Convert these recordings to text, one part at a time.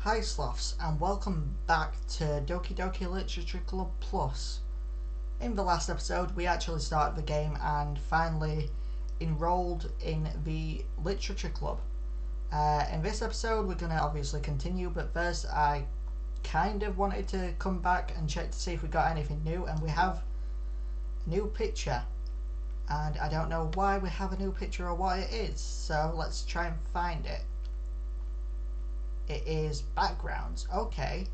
Hi Sloths, and welcome back to Doki Literature Club Plus. In the last episode we actually started the game and finally enrolled in the Literature Club. In this episode we're going to obviously continue, but first I kind of wanted to come back and check to see if we got anything new, and we have a new picture. And I don't know why we have a new picture or what it is, so let's try and find it. It is backgrounds. Okay.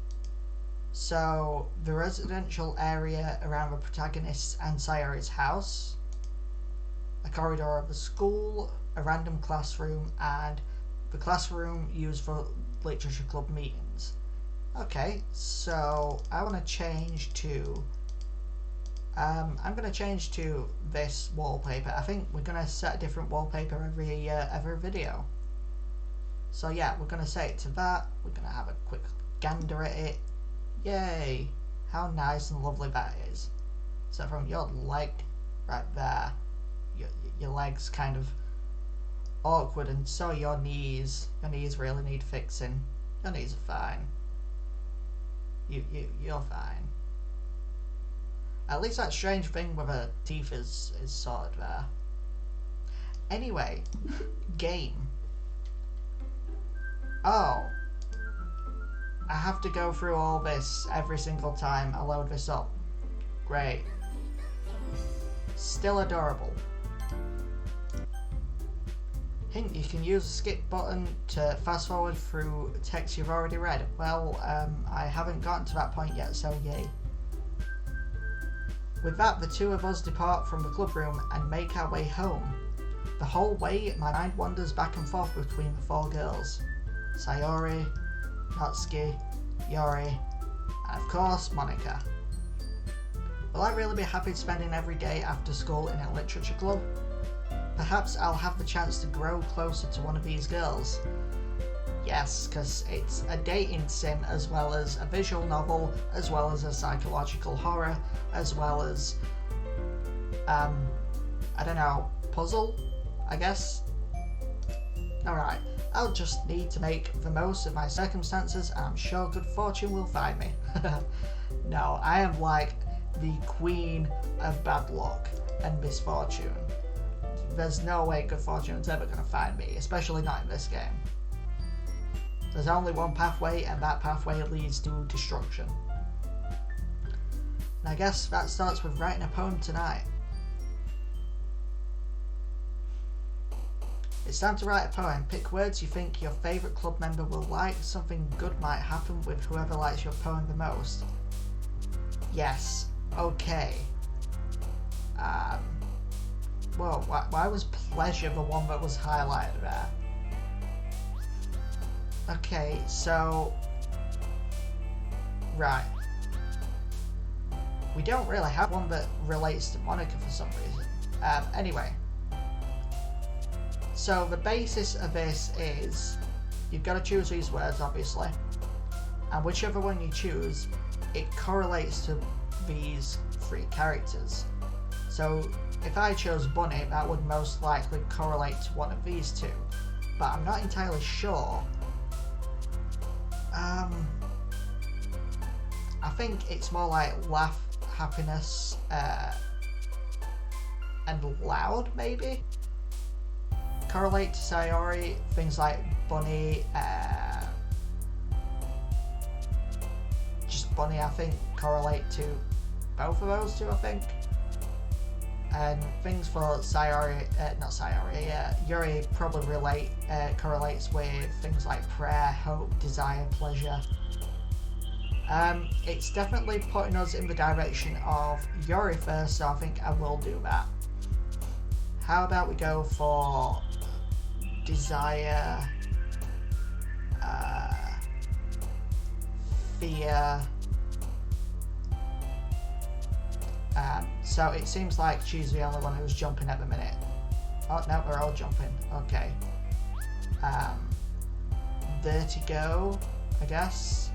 So, the residential area around the protagonist and Sayori's house, a corridor of a school, a random classroom, and the classroom used for literature club meetings. Okay, so I want to change to... I'm going to change to this wallpaper. I think we're going to set a different wallpaper every video. So yeah, we're going to set it to that. We're going to have a quick gander at it. Yay! How nice and lovely that is. So from your leg right there, your leg's kind of awkward, and so your knees. Your knees really need fixing. Your knees are fine. You're fine. At least that strange thing with her teeth is sorted there. Anyway, game. Oh, I have to go through all this every single time I load this up. Great. Still adorable. Hint, you can use the skip button to fast forward through text you've already read. Well, I haven't gotten to that point yet, so yay. With that, the two of us depart from the club room and make our way home. The whole way, my mind wanders back and forth between the four girls. Sayori, Natsuki, Yori, and of course Monika. Will I really be happy spending every day after school in a literature club? Perhaps I'll have the chance to grow closer to one of these girls. Yes, because it's a dating sim as well as a visual novel, as well as a psychological horror, as well as, I don't know, puzzle, I guess? Alright. I'll just need to make the most of my circumstances, and I'm sure good fortune will find me. No, I am like the queen of bad luck and misfortune. There's no way good fortune is ever going to find me, especially not in this game. There's only one pathway, and that pathway leads to destruction. And I guess that starts with writing a poem tonight. It's time to write a poem. Pick words you think your favourite club member will like. Something good might happen with whoever likes your poem the most. Yes. Okay. Whoa, why was pleasure the one that was highlighted there? Okay, so... Right. We don't really have one that relates to Monika for some reason. Anyway. So the basis of this is you've got to choose these words, obviously, and whichever one you choose, it correlates to these three characters. So if I chose Bunny, that would most likely correlate to one of these two, but I'm not entirely sure. I think it's more like laugh, happiness, and loud, maybe? Correlate to Sayori, things like Bunny, just Bunny I think correlate to both of those two, I think. And things for Sayori, Yuri probably correlates with things like prayer, hope, desire, pleasure. It's definitely putting us in the direction of Yuri first, so I think I will do that. How about we go for desire, fear. So it seems like she's the only one who's jumping at the minute. Oh no, we're all jumping. Okay. Vertigo, I guess.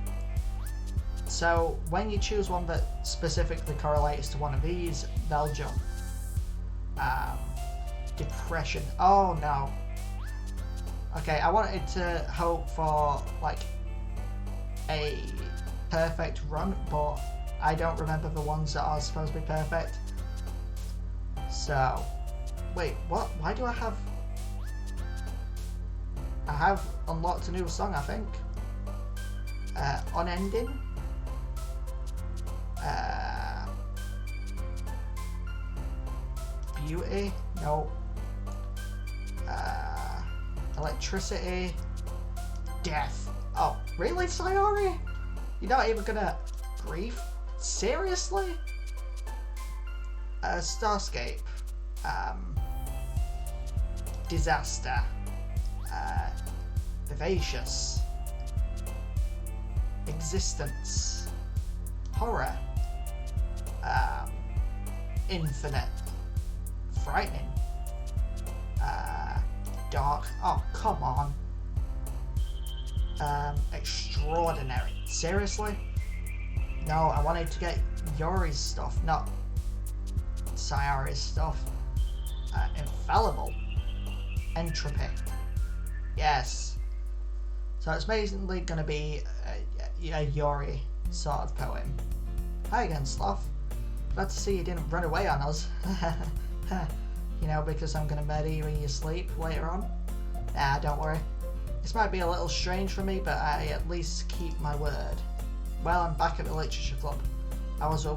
So when you choose one that specifically correlates to one of these, they'll jump. Depression. Oh no. Okay, I wanted to hope for like a perfect run, but I don't remember the ones that are supposed to be perfect. So, wait, what? Why do I have unlocked a new song, I think. Unending. Beauty. No. Electricity. Death. Oh, really, Sayori? You're not even gonna grief? Seriously? Starscape. Disaster. Vivacious. Existence. Horror. Infinite. Frightening. Dark. Oh, come on. Extraordinary. Seriously? No, I wanted to get Yori's stuff, not Sayori's stuff. Infallible. Entropy. Yes. So it's basically going to be a Yori sort of poem. Hi again, Sloth. Glad to see you didn't run away on us. You know, because I'm going to murder you in your sleep later on. Nah, don't worry. This might be a little strange for me, but I at least keep my word. Well, I'm back at the literature club. I was the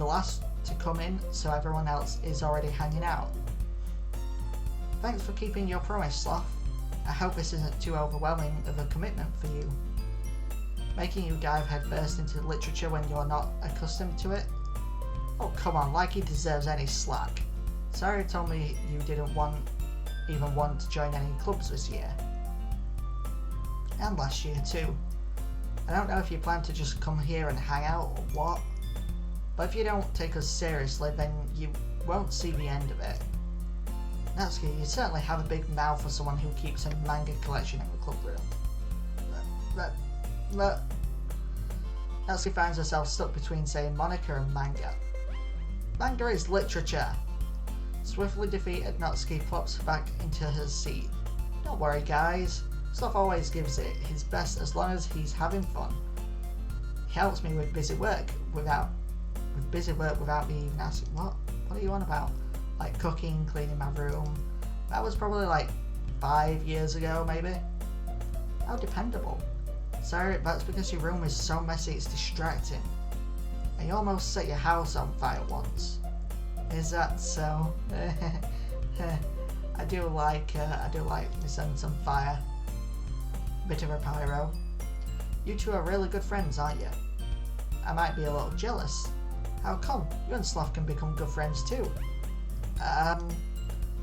last to come in, so everyone else is already hanging out. Thanks for keeping your promise, Sloth. I hope this isn't too overwhelming of a commitment for you. Making you dive headfirst into literature when you're not accustomed to it? Oh, come on, like he deserves any slack. Sorry told me you didn't even want to join any clubs this year. And last year too. I don't know if you plan to just come here and hang out or what, but if you don't take us seriously, then you won't see the end of it. Natsuki, you certainly have a big mouth for someone who keeps a manga collection in the club room. Natsuki finds herself stuck between saying Monica and manga. Manga is literature. Swiftly defeated, Natsuki plops back into her seat. Don't worry, guys. Sloth always gives it his best as long as he's having fun. He helps me with busy work without me even asking. What are you on about? Like cooking, cleaning my room. That was probably like 5 years ago, maybe. How dependable. Sorry, that's because your room is so messy it's distracting. And you almost set your house on fire once. Is that so? I do like me setting some fire. Bit of a pyro. You two are really good friends, aren't you? I might be a little jealous. How come? You and Sloth can become good friends too.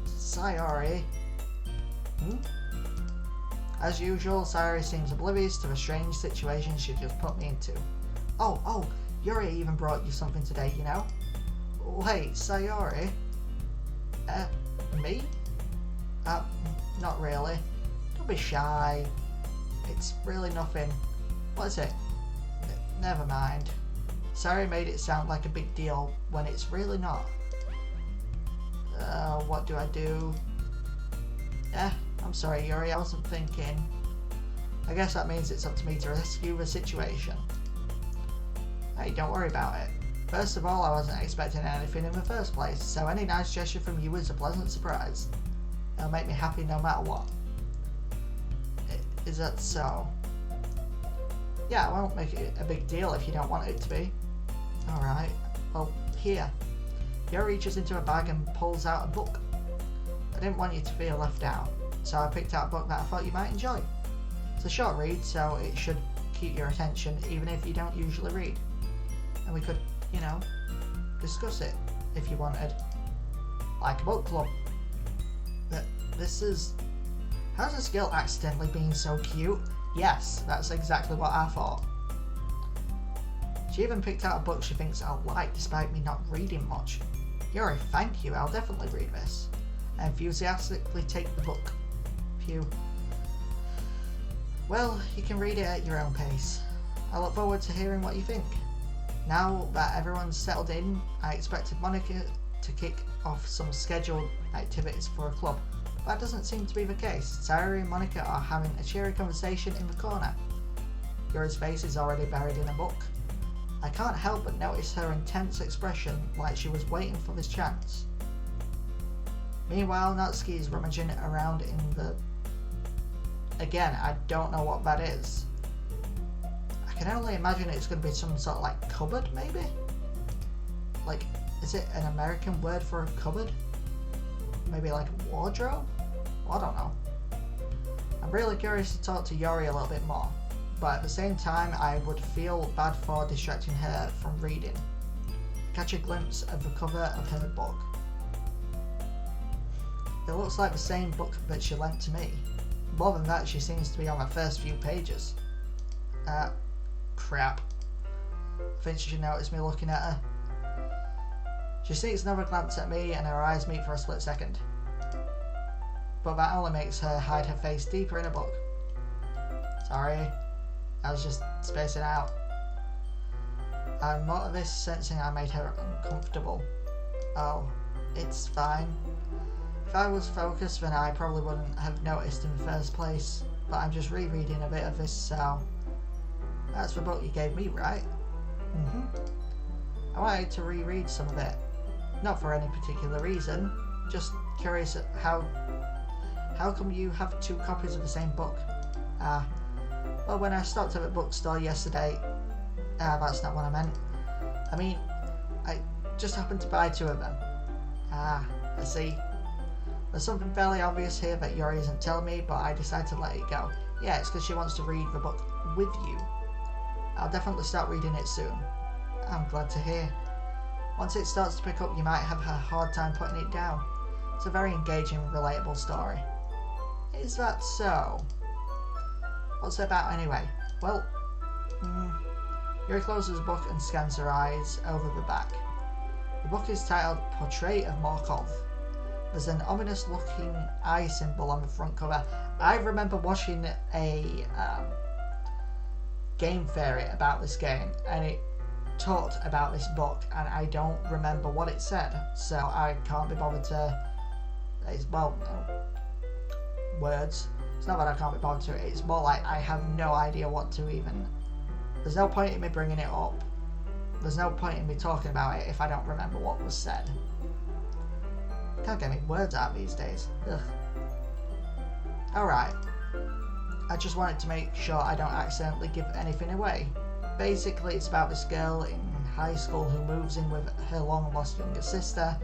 Sayori. As usual, Sayori seems oblivious to the strange situation she just put me into. Oh, Yuri even brought you something today, you know? Wait, Sayori? Me? Not really. Don't be shy. It's really nothing. What is it? Never mind. Sayori made it sound like a big deal when it's really not. What do I do? I'm sorry, Yuri, I wasn't thinking. I guess that means it's up to me to rescue the situation. Hey, don't worry about it. First of all, I wasn't expecting anything in the first place, so any nice gesture from you is a pleasant surprise. It'll make me happy no matter what. Is that so? Yeah, I won't make it a big deal if you don't want it to be. Alright, well, here. Yuri reaches into a bag and pulls out a book. I didn't want you to feel left out, so I picked out a book that I thought you might enjoy. It's a short read, so it should keep your attention even if you don't usually read. And we could, you know, discuss it if you wanted. Like a book club. But this is... How's this girl accidentally being so cute? Yes, that's exactly what I thought. She even picked out a book she thinks I'll like despite me not reading much. Yuri, thank you, I'll definitely read this. I enthusiastically take the book. Phew. Well, you can read it at your own pace. I look forward to hearing what you think. Now that everyone's settled in, I expected Monica to kick off some scheduled activities for a club, but that doesn't seem to be the case. Sayori and Monica are having a cheery conversation in the corner. Yuri's face is already buried in a book. I can't help but notice her intense expression, like she was waiting for this chance. Meanwhile, Natsuki is rummaging around in the... Again, I don't know what that is. I can only imagine it's going to be some sort of like cupboard, maybe? Like, is it an American word for a cupboard? Maybe like a wardrobe? Well, I don't know. I'm really curious to talk to Yuri a little bit more, but at the same time I would feel bad for distracting her from reading. Catch a glimpse of the cover of her book. It looks like the same book that she lent to me. More than that, she seems to be on the first few pages. Crap. I think she noticed me looking at her. She sneaks another glance at me and her eyes meet for a split second. But that only makes her hide her face deeper in a book. Sorry, I was just spacing out. I'm more of this sensing I made her uncomfortable. Oh, it's fine. If I was focused, then I probably wouldn't have noticed in the first place, but I'm just rereading a bit of this, so... That's the book you gave me, right? I wanted to reread some of it. Not for any particular reason, just curious at how come you have 2 copies of the same book? Well, when I stopped at the bookstore yesterday... that's not what I meant. I mean, I just happened to buy 2 of them. I see. There's something fairly obvious here that Yuri isn't telling me, but I decided to let it go. Yeah, it's because she wants to read the book with you. I'll definitely start reading it soon. I'm glad to hear. Once it starts to pick up, you might have a hard time putting it down. It's a very engaging, relatable story. Is that so? What's it about anyway? Well, Yuri closes the book and scans her eyes over the back. The book is titled Portrait of Markov. There's an ominous looking eye symbol on the front cover. I remember watching a game theory about this game, and it talked about this book, and I don't remember what it said, so I can't be bothered to... words. It's not that I can't be bothered to, it's more like I have no idea what to even... There's no point in me bringing it up. There's no point in me talking about it if I don't remember what was said. Can't get any words out these days. Ugh. Alright. I just wanted to make sure I don't accidentally give anything away. Basically, it's about this girl in high school who moves in with her long-lost younger sister.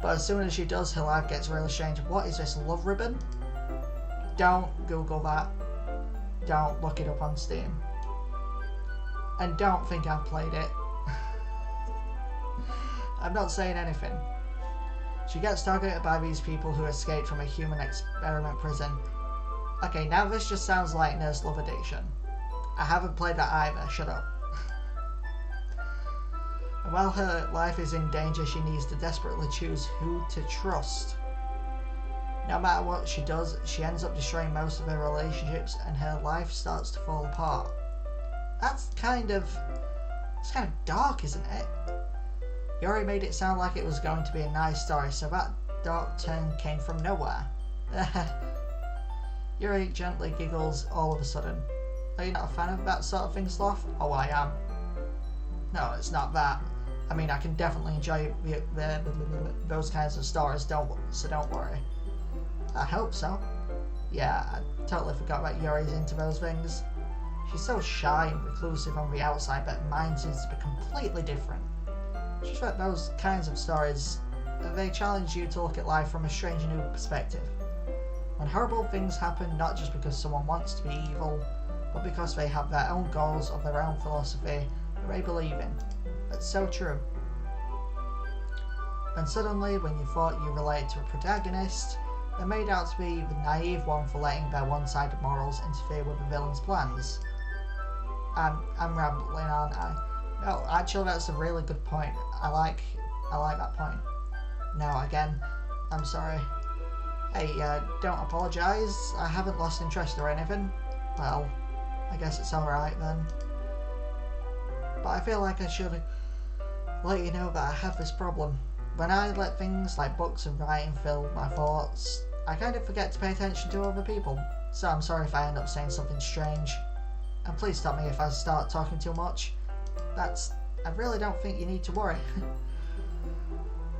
But as soon as she does, her life gets really strange. What is this, love ribbon? Don't Google that. Don't look it up on Steam. And don't think I've played it. I'm not saying anything. She gets targeted by these people who escaped from a human experiment prison. Okay, now this just sounds like Nurse Love Addiction. I haven't played that either, shut up. And while her life is in danger, she needs to desperately choose who to trust. No matter what she does, she ends up destroying most of her relationships and her life starts to fall apart. It's kind of dark, isn't it? Yuri made it sound like it was going to be a nice story, so that dark turn came from nowhere. Yuri gently giggles all of a sudden. Are you not a fan of that sort of thing, Sloth? Oh, I am. No, it's not that. I mean, I can definitely enjoy those kinds of stories, so don't worry. I hope so. Yeah, I totally forgot that Yuri's into those things. She's so shy and reclusive on the outside, but mine seems to be completely different. Just that those kinds of stories, they challenge you to look at life from a strange new perspective. When horrible things happen, not just because someone wants to be evil, but because they have their own goals or their own philosophy that they believe in. That's so true. And suddenly, when you thought you related to a protagonist, they're made out to be the naive one for letting their one-sided morals interfere with the villain's plans. I'm rambling on. No, actually, that's a really good point. I like that point. No, again, I'm sorry. Hey, don't apologise. I haven't lost interest or anything. Well, I guess it's alright then. But I feel like I should let you know that I have this problem. When I let things like books and writing fill my thoughts, I kind of forget to pay attention to other people, so I'm sorry if I end up saying something strange. And please stop me if I start talking too much. I really don't think you need to worry.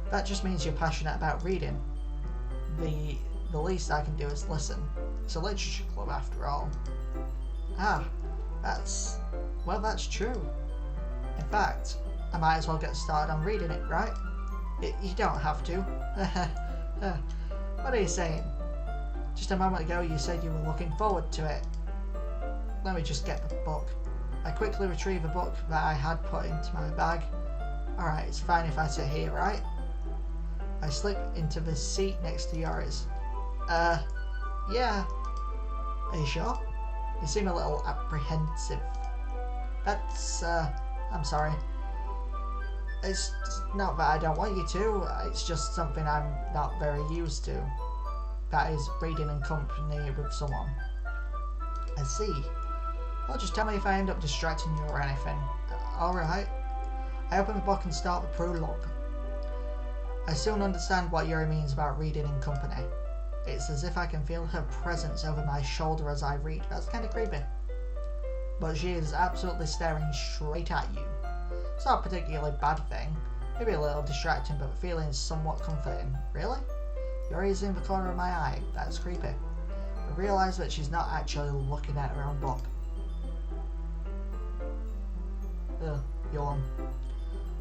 That just means you're passionate about reading. The least I can do is listen. It's a literature club after all. Ah, that's true. In fact, I might as well get started on reading it, right? You don't have to. What are you saying? Just a moment ago you said you were looking forward to it. Let me just get the book. I quickly retrieve a book that I had put into my bag. Alright, it's fine if I sit here, right? I slip into the seat next to yours. Yeah. Are you sure? You seem a little apprehensive. I'm sorry. It's not that I don't want you to, it's just something I'm not very used to. That is reading in company with someone. I see. Well, just tell me if I end up distracting you or anything. Alright. I open the book and start the prologue. I soon understand what Yuri means about reading in company. It's as if I can feel her presence over my shoulder as I read. That's kind of creepy. But she is absolutely staring straight at you. It's not a particularly bad thing. Maybe a little distracting, but the feeling is somewhat comforting. Really? Yuri is in the corner of my eye. That's creepy. I realise that she's not actually looking at her own book. Ugh, yawn.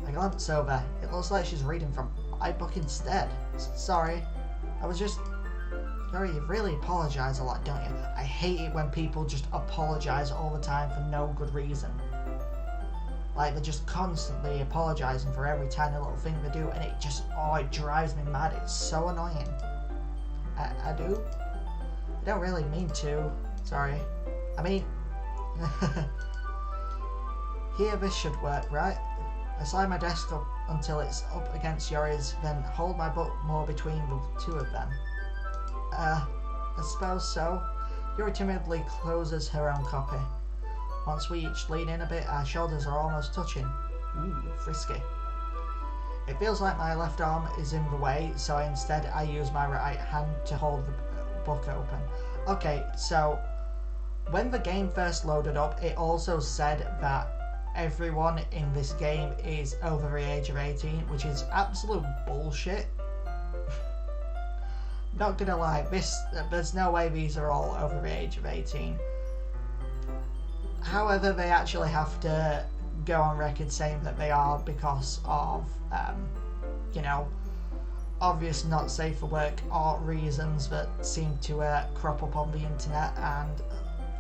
I glance over. It looks like she's reading from my book instead. Sorry. I was just... Yuri, you really apologise a lot, don't you? I hate it when people just apologise all the time for no good reason. Like, they're just constantly apologising for every tiny little thing they do, and it just, it drives me mad. It's so annoying. I do? I don't really mean to. Sorry. I mean... Here, this should work, right? I slide my desk up until it's up against Yuri's, then hold my book more between the two of them. I suppose so. Yuri timidly closes her own copy. Once we each lean in a bit, our shoulders are almost touching. Ooh, frisky. It feels like my left arm is in the way, so instead I use my right hand to hold the book open. Okay, so when the game first loaded up, it also said that everyone in this game is over the age of 18, which is absolute bullshit. Not gonna lie, there's no way these are all over the age of 18. However, they actually have to go on record saying that they are because of, obvious not safe for work or reasons that seem to crop up on the internet and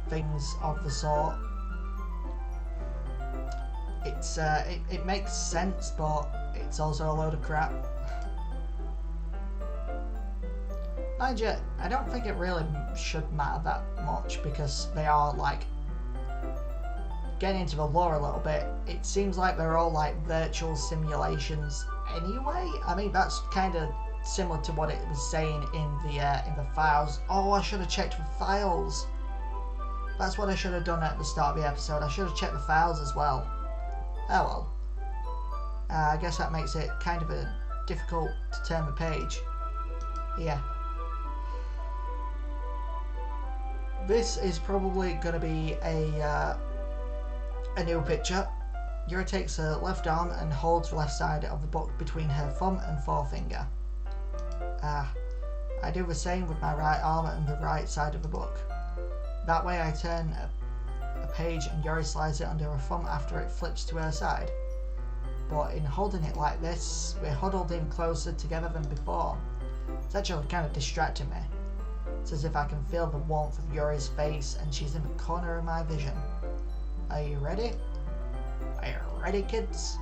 things of the sort. It makes sense, but it's also a load of crap. Mind you, I don't think it really should matter that much because they are getting into the lore a little bit. It seems like they're all virtual simulations anyway. I mean, that's kind of similar to what it was saying in the files. Oh, I should have checked the files. That's what I should have done at the start of the episode. I should have checked the files as well. Oh well. I guess that makes it kind of difficult to turn the page. Yeah. This is probably going to be a new picture. Yuri takes her left arm and holds the left side of the book between her thumb and forefinger. I do the same with my right arm and the right side of the book. That way I turn a page and Yuri slides it under her thumb after it flips to her side. But in holding it like this, we're huddled in closer together than before. It's actually kind of distracting me. It's as if I can feel the warmth of Yuri's face and she's in the corner of my vision. Are you ready? Are you ready, kids?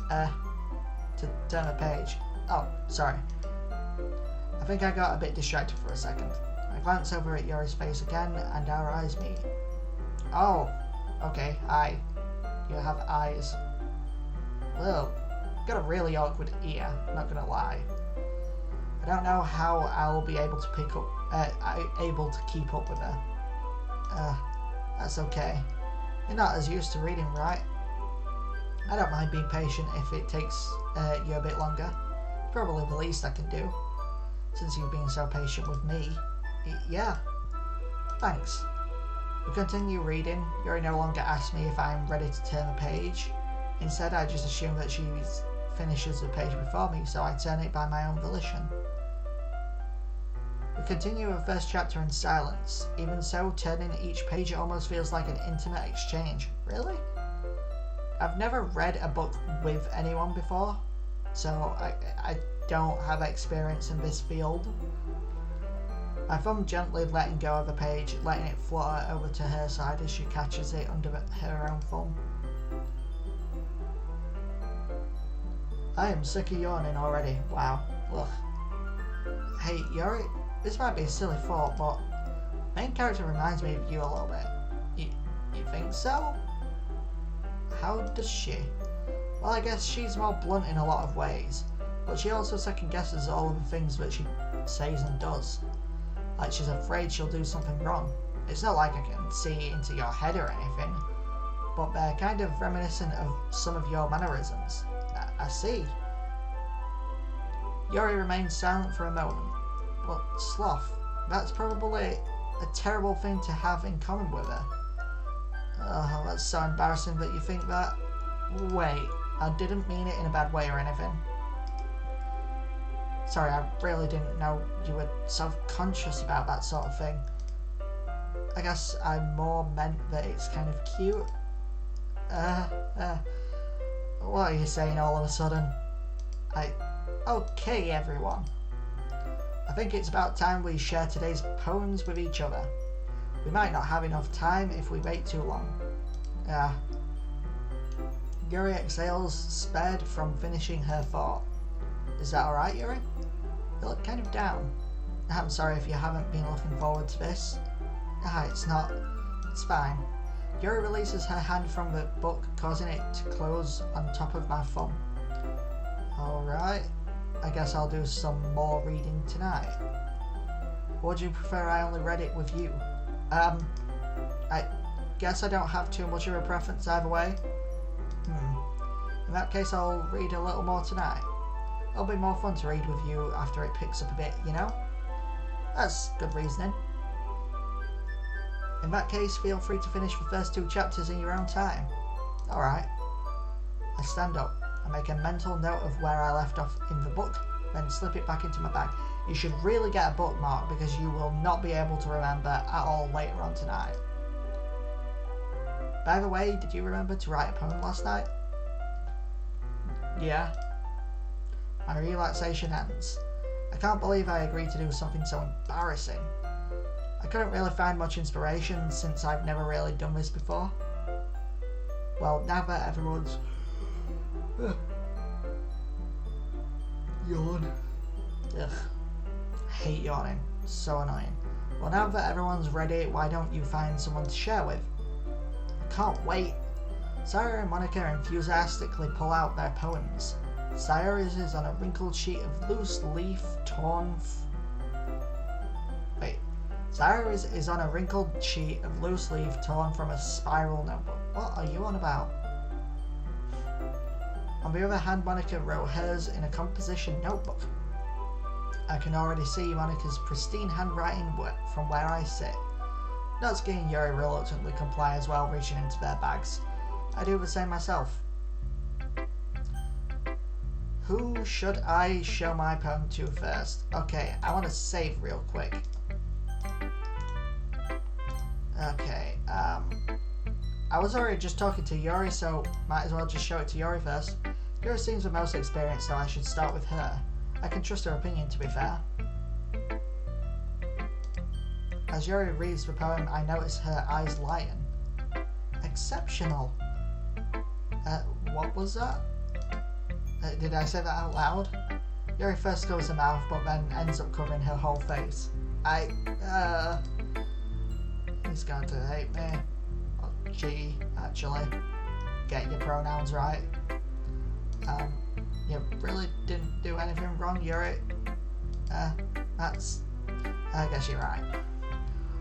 To turn the page. Oh, sorry. I think I got a bit distracted for a second. I glance over at Yuri's face again and our eyes meet. Oh, okay, eye. You have eyes. Well, got a really awkward ear, not gonna lie. I don't know how I'll be able to keep up with her. That's okay. You're not as used to reading, right? I don't mind being patient if it takes you a bit longer. Probably the least I can do. since you've been so patient with me. Yeah, thanks. We continue reading. Yuri no longer asks me if I'm ready to turn the page. Instead, I just assume that she finishes the page before me, so I turn it by my own volition. We continue the first chapter in silence. Even so, turning each page, it almost feels like an intimate exchange. Really? I've never read a book with anyone before, so I don't have experience in this field. My thumb gently letting go of the page, letting it flutter over to her side as she catches it under her own thumb. I am sick of yawning already. Wow. Ugh. Hey, Yuri, this might be a silly thought, but main character reminds me of you a little bit. You think so? How does she? Well, I guess she's more blunt in a lot of ways, but she also second guesses all of the things that she says and does. Like she's afraid she'll do something wrong. It's not like I can see into your head or anything, but they're kind of reminiscent of some of your mannerisms. I see. Yuri remains silent for a moment. But sloth, that's probably a terrible thing to have in common with her. Oh, that's so embarrassing that you think that. Wait, I didn't mean it in a bad way or anything. Sorry, I really didn't know you were self-conscious about that sort of thing. I guess I more meant that it's kind of cute. What are you saying all of a sudden? Okay, everyone. I think it's about time we share today's poems with each other. We might not have enough time if we wait too long. Yuri exhales, spared from finishing her thought. Is that alright, Yuri? You look kind of down. I'm sorry if you haven't been looking forward to this. It's not. It's fine. Yuri releases her hand from the book, causing it to close on top of my thumb. Alright, I guess I'll do some more reading tonight. Would you prefer I only read it with you? I guess I don't have too much of a preference either way. In that case, I'll read a little more tonight. It'll be more fun to read with you after it picks up a bit, you know? That's good reasoning. In that case, feel free to finish the first 2 chapters in your own time. Alright. I stand up. I make a mental note of where I left off in the book, then slip it back into my bag. You should really get a bookmark because you will not be able to remember at all later on tonight. By the way, did you remember to write a poem last night? Yeah. My relaxation ends. I can't believe I agreed to do something so embarrassing. I couldn't really find much inspiration since I've never really done this before. Well, now that everyone's... Yawn. Ugh. I hate yawning. So annoying. Well, now that everyone's ready, why don't you find someone to share with? I can't wait. Sayori and Monica enthusiastically pull out their poems. Sayori's is on a wrinkled sheet of loose leaf torn... Sayori's is on a wrinkled sheet of loose leaf torn from a spiral notebook. What are you on about? On the other hand, Monica wrote hers in a composition notebook. I can already see Monica's pristine handwriting from where I sit. Natsuki and Yuri reluctantly comply as well, reaching into their bags. I do the same myself. Who should I show my poem to first? Okay, I want to save real quick. Okay, I was already just talking to Yuri, so might as well just show it to Yuri first. Yuri seems the most experienced, so I should start with her. I can trust her opinion, to be fair. As Yuri reads the poem, I notice her eyes lighten. Exceptional. What was that? Did I say that out loud? Yuri first covers her mouth, but then ends up covering her whole face. He's going to hate me. Well, she, actually. Get your pronouns right. You really didn't do anything wrong, Yuri. That's... I guess you're right.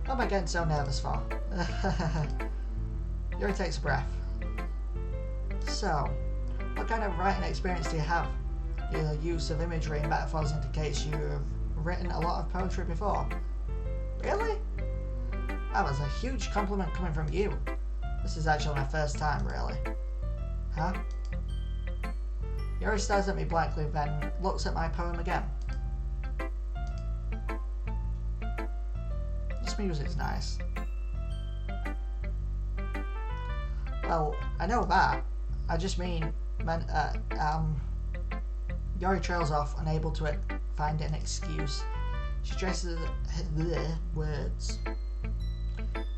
What am I getting so nervous for? Yuri takes a breath. So, what kind of writing experience do you have? Your use of imagery and metaphors indicates you've written a lot of poetry before. Really? That was a huge compliment coming from you. This is actually my first time, really. Huh? Yuri stares at me blankly, then looks at my poem again. This music's nice. Well, I know that. I just mean, Yuri trails off, unable to find an excuse. She traces words.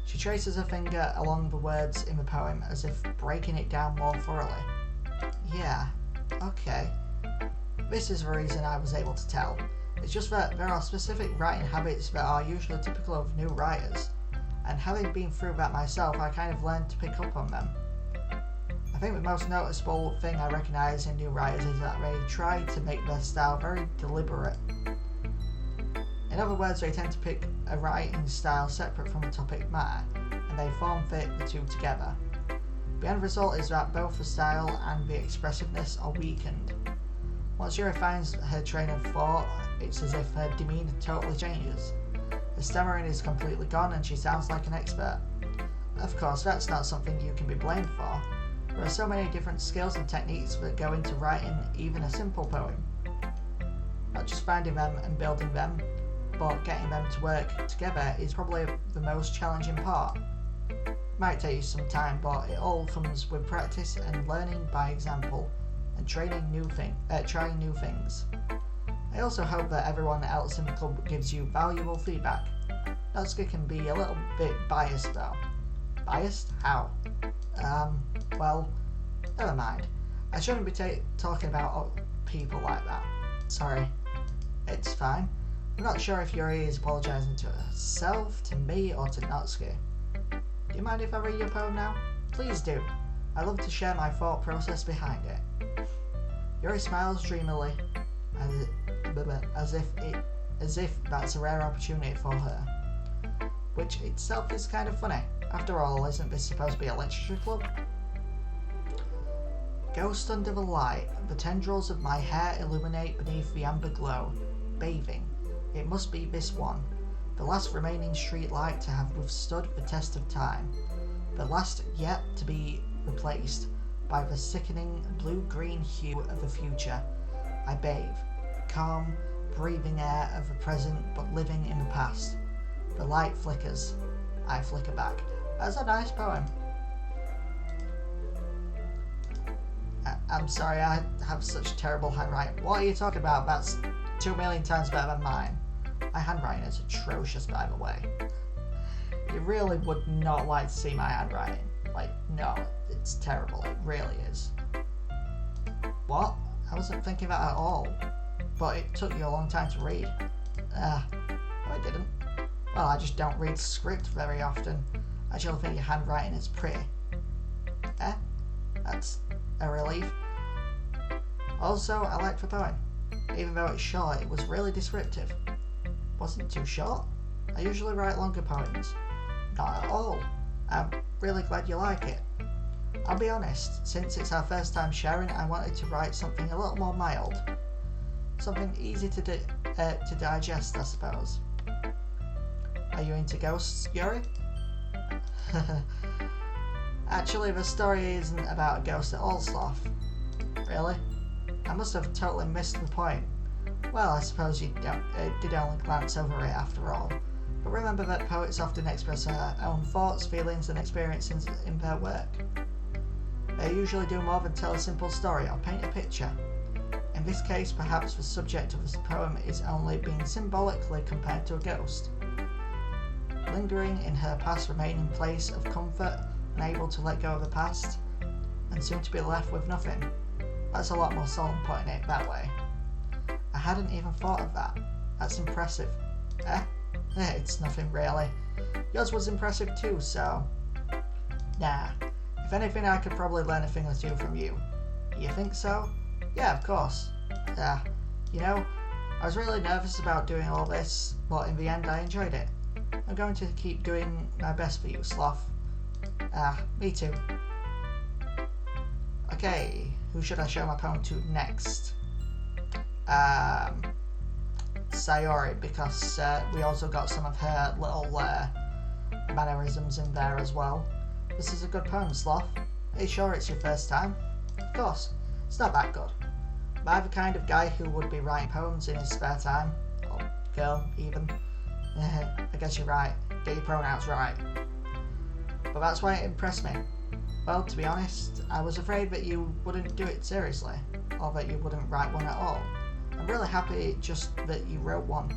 She traces her finger along the words in the poem, as if breaking it down more thoroughly. Yeah, okay. This is the reason I was able to tell. It's just that there are specific writing habits that are usually typical of new writers, and having been through that myself, I kind of learned to pick up on them. I think the most noticeable thing I recognise in new writers is that they try to make their style very deliberate. In other words, they tend to pick a writing style separate from the topic matter, and they form fit the two together. The end result is that both the style and the expressiveness are weakened. Once Yuri finds her train of thought, it's as if her demeanour totally changes. The stammering is completely gone and she sounds like an expert. Of course, that's not something you can be blamed for. There are so many different skills and techniques that go into writing even a simple poem. Not just finding them and building them, but getting them to work together is probably the most challenging part. It might take you some time, but it all comes with practice and learning by example and trying new things. I also hope that everyone else in the club gives you valuable feedback. Natsuki can be a little bit biased though. Biased? How? Well, never mind. I shouldn't be talking about people like that. Sorry. It's fine. I'm not sure if Yuri is apologising to herself, to me, or to Natsuki. Do you mind if I read your poem now? Please do. I love to share my thought process behind it. Yuri smiles dreamily, as if that's a rare opportunity for her. Which itself is kind of funny. After all, isn't this supposed to be a literature club? Ghost under the light, the tendrils of my hair illuminate beneath the amber glow, bathing. It must be this one, the last remaining street light to have withstood the test of time, the last yet to be replaced by the sickening blue-green hue of the future. I bathe, calm, breathing air of the present but living in the past. The light flickers. I flicker back. That's a nice poem. I'm sorry, I have such terrible handwriting. What are you talking about? That's 2 million times better than mine. My handwriting is atrocious, by the way. You really would not like to see my handwriting. Like, no, it's terrible. It really is. What? I wasn't thinking that at all. But it took you a long time to read. No, it didn't. Well, I just don't read script very often. I actually think your handwriting is pretty. That's a relief. Also, I liked the poem. Even though it's short, it was really descriptive. Wasn't too short. I usually write longer poems. Not at all. I'm really glad you like it. I'll be honest, since it's our first time sharing, I wanted to write something a little more mild. Something easy to digest, I suppose. Are you into ghosts, Yuri? Actually, the story isn't about a ghost at all, Sloth. Really? I must have totally missed the point. Well, I suppose you did only glance over it after all. But remember that poets often express their own thoughts, feelings and experiences in their work. They usually do more than tell a simple story or paint a picture. In this case, perhaps the subject of this poem is only being symbolically compared to a ghost. Lingering in her past remaining place of comfort, unable to let go of the past, and soon to be left with nothing. That's a lot more solemn putting it that way. I hadn't even thought of that. That's impressive. It's nothing really. Yours was impressive too, so... Nah. If anything, I could probably learn a thing or two from you. You think so? Yeah, of course. You know, I was really nervous about doing all this, but in the end I enjoyed it. I'm going to keep doing my best for you, Sloth. Me too. Okay, who should I show my poem to next? Sayori, because we also got some of her little mannerisms in there as well. This is a good poem, Sloth. Are you sure it's your first time? Of course, it's not that good. Am I the kind of guy who would be writing poems in his spare time? Or girl, even. I guess you're right. Get your pronouns right. But that's why it impressed me. Well, to be honest, I was afraid that you wouldn't do it seriously, or that you wouldn't write one at all. I'm really happy just that you wrote one.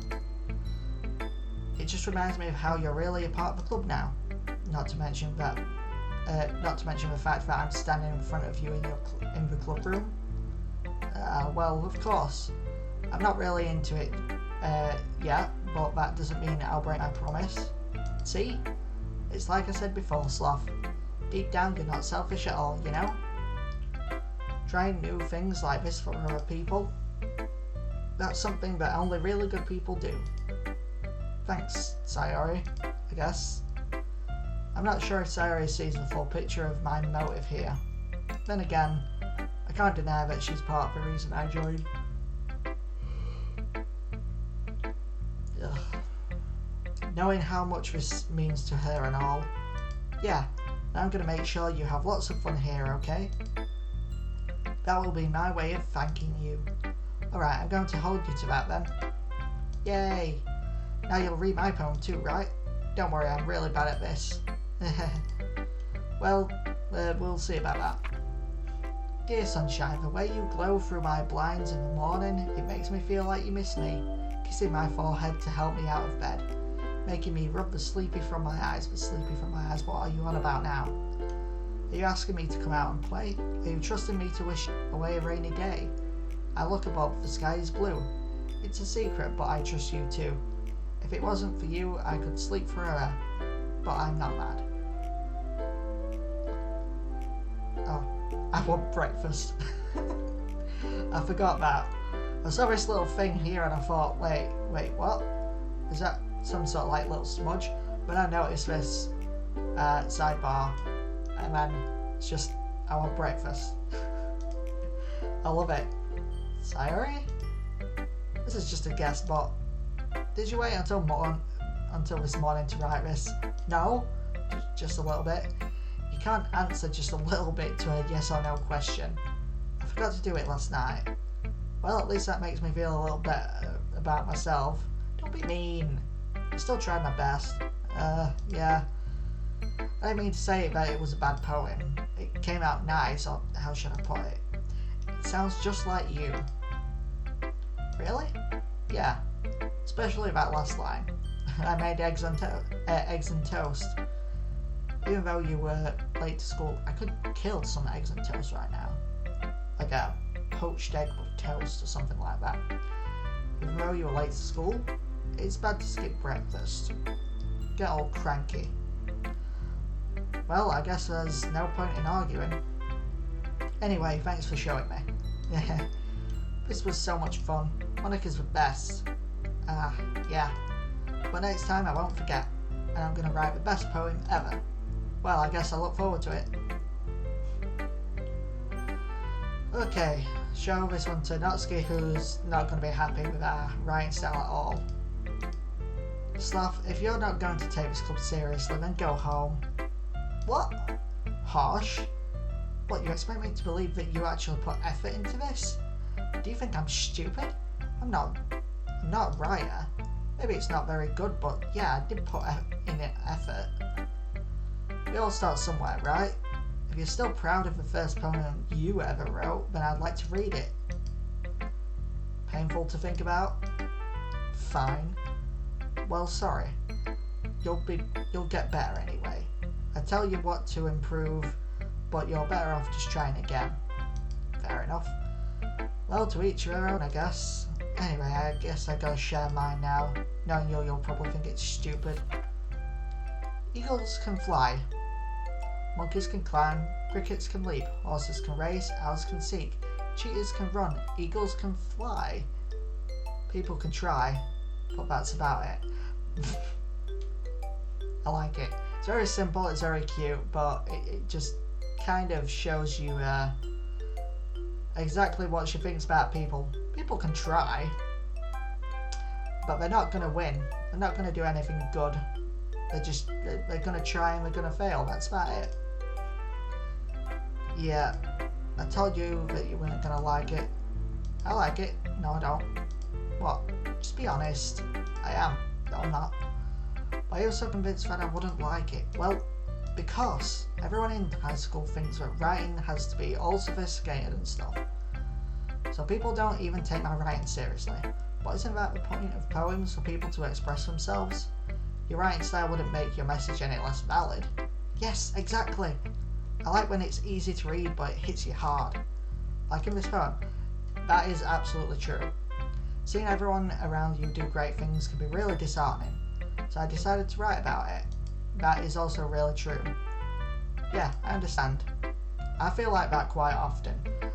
It just reminds me of how you're really a part of the club now. Not to mention the fact that I'm standing in front of you in the club room. Well, of course, I'm not really into it yet, but that doesn't mean I'll break my promise. See? It's like I said before, Sloth. Deep down, you're not selfish at all, you know? Trying new things like this for other people, that's something that only really good people do. Thanks, Sayori, I guess. I'm not sure if Sayori sees the full picture of my motive here. Then again, I can't deny that she's part of the reason I joined. Ugh. Knowing how much this means to her and all. Yeah, I'm going to make sure you have lots of fun here, okay? That will be my way of thanking you. Alright, I'm going to hold you to that then. Yay! Now you'll read my poem too, right? Don't worry, I'm really bad at this. Well, we'll see about that. Dear sunshine, the way you glow through my blinds in the morning, it makes me feel like you miss me. Kissing my forehead to help me out of bed. Making me rub the sleepy from my eyes. But sleepy from my eyes, what are you on about now? Are you asking me to come out and play? Are you trusting me to wish away a rainy day? I look above, the sky is blue. It's a secret, but I trust you too. If it wasn't for you, I could sleep forever. But I'm not mad. Oh, I want breakfast. I forgot that. I saw this little thing here and I thought, wait, what? Is that some sort of like little smudge? But I noticed this sidebar and then it's just, I want breakfast. I love it. Sayori? This is just a guess, but did you wait until this morning to write this? No? Just a little bit? You can't answer just a little bit to a yes or no question. I forgot to do it last night. Well, at least that makes me feel a little better about myself. Don't be mean. I still tried my best. Yeah. I didn't mean to say that it was a bad poem. It came out nice, or how should I put it? It sounds just like you. Really? Yeah. Especially that last line. I made eggs and toast. Even though you were late to school, I could kill some eggs and toast right now. Like a poached egg with toast or something like that. Even though you were late to school, it's bad to skip breakfast. Get all cranky. Well, I guess there's no point in arguing. Anyway, thanks for showing me. This was so much fun. Monica's the best. Yeah. But next time I won't forget. And I'm going to write the best poem ever. Well, I guess I look forward to it. Okay, show this one to Natsuki, who's not going to be happy with our writing style at all. Sloth, if you're not going to take this club seriously, then go home. What? Harsh? What, you expect me to believe that you actually put effort into this? Do you think I'm stupid? I'm not a writer. Maybe it's not very good, but yeah, I did put in it effort. We all start somewhere, right? If you're still proud of the first poem you ever wrote, then I'd like to read it. Painful to think about? Fine. Well, sorry. You'll get better anyway. I tell you what to improve, but you're better off just trying again. Fair enough. Well, to each their own, I guess. Anyway, I guess I gotta share mine now. Knowing you'll probably think it's stupid. Eagles can fly. Monkeys can climb. Crickets can leap. Horses can race. Owls can seek. Cheetahs can run. Eagles can fly. People can try. But that's about it. I like it. It's very simple, it's very cute, but it just kind of shows you exactly what she thinks about people. People can try. but they're not going to win. They're not going to do anything good. They're going to try and they're going to fail. That's about it. Yeah, I told you that you weren't going to like it. I like it. No, I don't. What? Just be honest. I am. No, I'm not. But I was so convinced that I wouldn't like it. Well, because everyone in high school thinks that writing has to be all sophisticated and stuff. So people don't even take my writing seriously. But isn't that the point of poems, for people to express themselves? Your writing style wouldn't make your message any less valid. Yes, exactly. I like when it's easy to read but it hits you hard. Like in this poem. That is absolutely true. Seeing everyone around you do great things can be really disheartening. So I decided to write about it. That is also really true. Yeah, I understand. I feel like that quite often.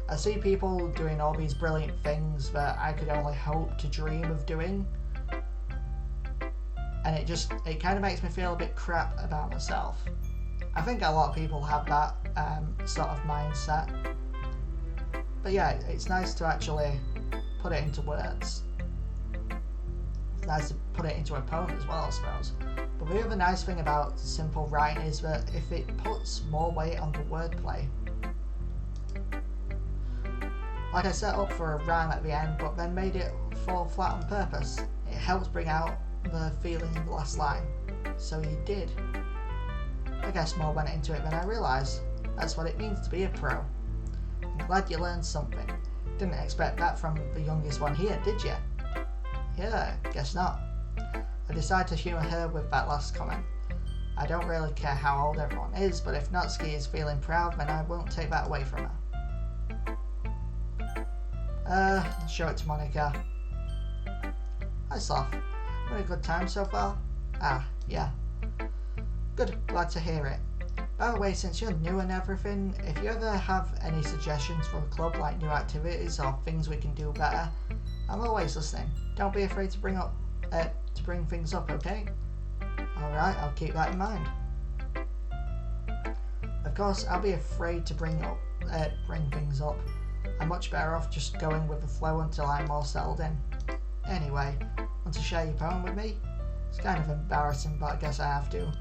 I see people doing all these brilliant things that I could only hope to dream of doing. And it kind of makes me feel a bit crap about myself. I think a lot of people have that sort of mindset. But yeah, it's nice to actually put it into words. It's nice to put it into a poem as well, I suppose. But the other nice thing about simple writing is that if it puts more weight on the wordplay. Like I set up for a rhyme at the end, but then made it fall flat on purpose. It helps bring out the feeling in the last line. So you did. I guess more went into it than I realised. That's what it means to be a pro. I'm glad you learned something. Didn't expect that from the youngest one here, did you? Yeah, guess not. I decided to humour her with that last comment. I don't really care how old everyone is, but if Natsuki is feeling proud, then I won't take that away from her. Show it to Monica. Hi, Sloth. Having a good time so far? Ah, yeah. Good, glad to hear it. By the way, since you're new and everything, if you ever have any suggestions for a club, like new activities or things we can do better, I'm always listening. Don't be afraid to bring things up, okay? Alright, I'll keep that in mind. Of course, I'll be afraid to bring things up. I'm much better off just going with the flow until I'm more settled in. Anyway, want to share your poem with me? It's kind of embarrassing, but I guess I have to.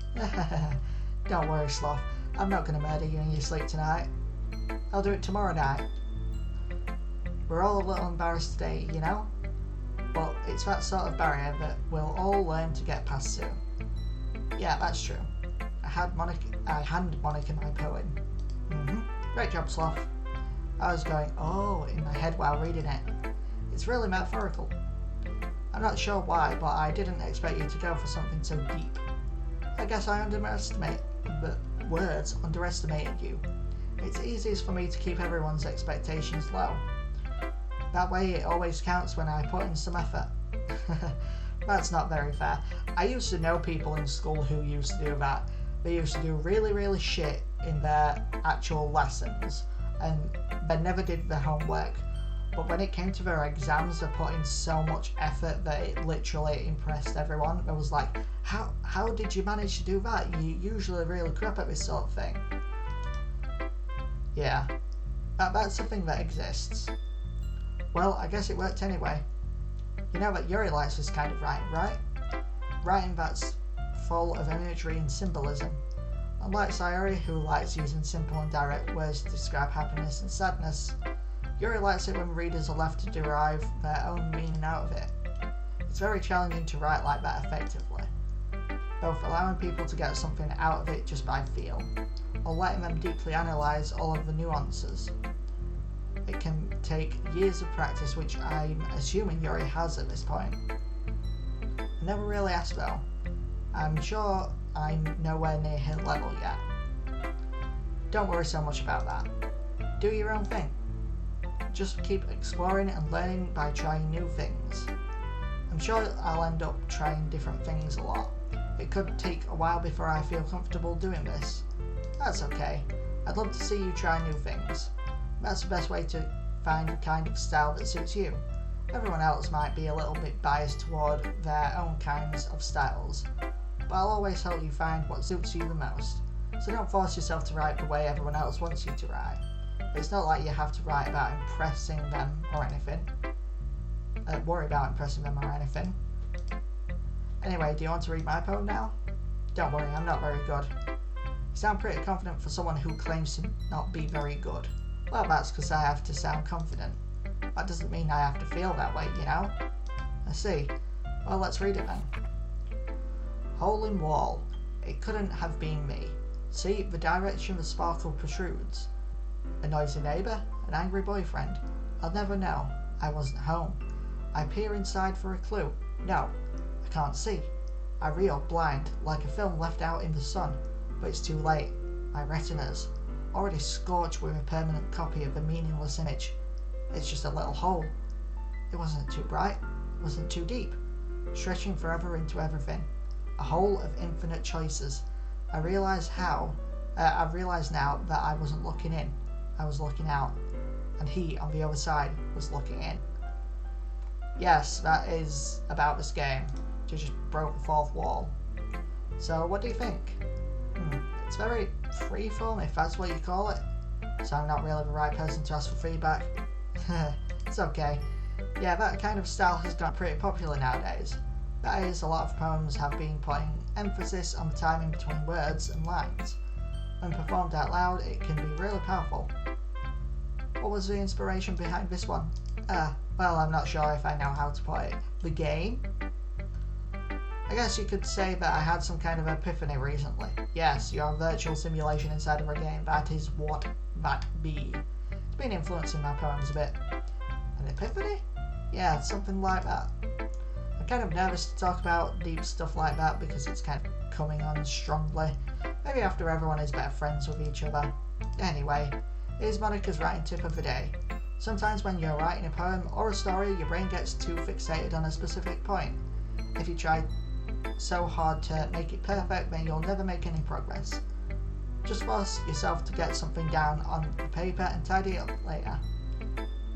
Don't worry, Sloth. I'm not going to murder you in your sleep tonight. I'll do it tomorrow night. We're all a little embarrassed today, you know? But it's that sort of barrier that we'll all learn to get past soon. Yeah, that's true. I handed Monica my poem. Great job, Sloth. I was going, oh, in my head while reading it. It's really metaphorical. I'm not sure why, but I didn't expect you to go for something so deep. I guess I underestimated you. It's easiest for me to keep everyone's expectations low. That way it always counts when I put in some effort. That's not very fair. I used to know people in school who used to do that. They used to do really, really shit in their actual lessons, and they never did their homework. But when it came to their exams, they put in so much effort that it literally impressed everyone. It was like, how did you manage to do that? You usually really crap at this sort of thing. Yeah, that's a thing that exists. Well, I guess it worked anyway. You know that Yuri likes this kind of writing, right? Writing that's full of imagery and symbolism. Unlike Sayori, who likes using simple and direct words to describe happiness and sadness, Yuri likes it when readers are left to derive their own meaning out of it. It's very challenging to write like that effectively, both allowing people to get something out of it just by feel, or letting them deeply analyse all of the nuances. It can take years of practice, which I'm assuming Yuri has at this point. I never really asked though. I'm sure I'm nowhere near her level yet. Don't worry so much about that. Do your own thing. Just keep exploring and learning by trying new things. I'm sure I'll end up trying different things a lot. It could take a while before I feel comfortable doing this. That's okay. I'd love to see you try new things. That's the best way to find the kind of style that suits you. Everyone else might be a little bit biased toward their own kinds of styles, but I'll always help you find what suits you the most. So don't force yourself to write the way everyone else wants you to write. It's not like you have to write about impressing them or anything. Worry about impressing them or anything. Anyway, do you want to read my poem now? Don't worry, I'm not very good. You sound pretty confident for someone who claims to not be very good. Well, that's because I have to sound confident. That doesn't mean I have to feel that way, you know? I see. Well, let's read it then. Hole in wall. It couldn't have been me. See, the direction the sparkle protrudes. A noisy neighbour? An angry boyfriend? I'll never know. I wasn't home. I peer inside for a clue. No, I can't see. I reel blind, like a film left out in the sun. But it's too late. My retinas, already scorched with a permanent copy of a meaningless image. It's just a little hole. It wasn't too bright. It wasn't too deep. Stretching forever into everything. A hole of infinite choices. I realise now that I wasn't looking in. I was looking out. And he, on the other side, was looking in. Yes, that is about this game. You just broke the fourth wall. So, what do you think? It's very freeform, if that's what you call it. So I'm not really the right person to ask for feedback. It's okay. Yeah, that kind of style has got pretty popular nowadays. That is, a lot of poems have been putting emphasis on the timing between words and lines. When performed out loud, it can be really powerful. What was the inspiration behind this one? Well, I'm not sure if I know how to put it. The game? I guess you could say that I had some kind of epiphany recently. Yes, you're a virtual simulation inside of a game. That is what that be. It's been influencing my poems a bit. An epiphany? Yeah, something like that. I'm kind of nervous to talk about deep stuff like that because it's kind of coming on strongly. Maybe after everyone is better friends with each other. Anyway, here's Monica's writing tip of the day. Sometimes when you're writing a poem or a story, your brain gets too fixated on a specific point. If you try so hard to make it perfect, then you'll never make any progress. Just force yourself to get something down on the paper and tidy it up later.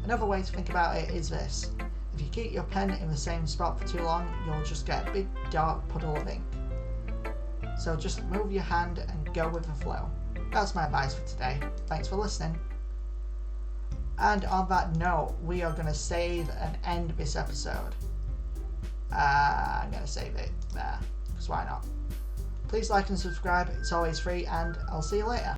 Another way to think about it is this. If you keep your pen in the same spot for too long, you'll just get a big dark puddle of ink. So just move your hand and go with the flow. That's my advice for today. Thanks for listening. And on that note, we are going to save and end this episode. I'm going to save it there, because why not? Please like and subscribe, it's always free, and I'll see you later.